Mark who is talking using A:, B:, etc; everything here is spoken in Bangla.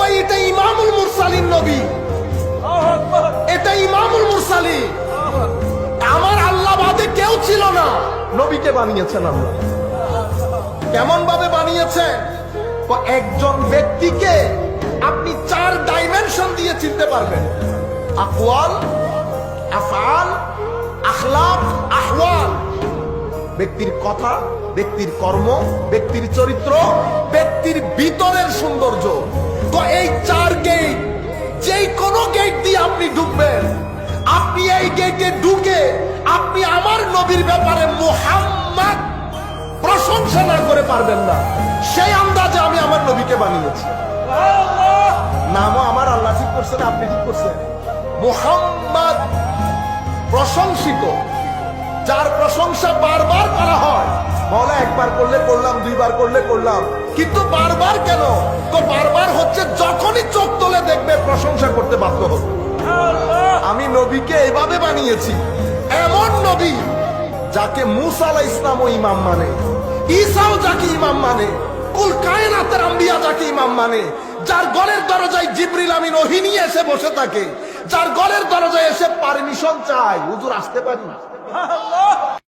A: ভাই এটা ইমামুল মুরসালিন নবী, এটা ইমামুল মুরসালিন। আমার আল্লাহ বাদে কেউ ছিল না, নবীকে বানিয়েছেন আল্লাহ। কেমন ভাবে বানিয়েছেন? একজন ব্যক্তিকে আপনি 4 ডাইমেনশন দিয়ে চিনতে পারবেন: আকওয়াল, আফআল, আখলাক, আহওয়াল। ব্যক্তির কথা, ব্যক্তির কর্ম, ব্যক্তির চরিত্র, ব্যক্তির ভিতরের সৌন্দর্য। তো এই 4 গেট, যেই কোনো গেট দিয়ে আপনি ঢুকবেন, আপনি এই গেটে ঢুকে আপনি আমার নবীর ব্যাপারে মুহাম্মদ প্রশংসা না করে পারবেন না। সেই আন্দাজে আমি আমার নবীকে বানিয়েছি। নামও আমার আল্লাহ ঠিক করছেন, আপনি ঠিক করছেন। মুহাম্মদ প্রশংসিত, যার প্রশংসা বারবার করা হয়। মওলা একবার করলে করলাম, 2 বার করলে করলাম, কিন্তু বারবার কেন? তো বারবার হচ্ছে যখনই চোখ তোলে দেখবে প্রশংসা করতে বাধ্য হবে। আমি নবীকে এইভাবে বানিয়েছি, এমন নবী যাকে মুসা আলাইহিস সালামও ইমাম মানে, ঈসাও যাকে ইমাম মানে, কুল কায়নাতের আম্বিয়া যাকে ইমাম মানে, যার ঘরের দরজায় জিবরিল আমিন ওহী নিয়ে এসে বসে থাকে, যার ঘরের দরজায় এসে পারমিশন চায়, হুজুর আসতে পারি?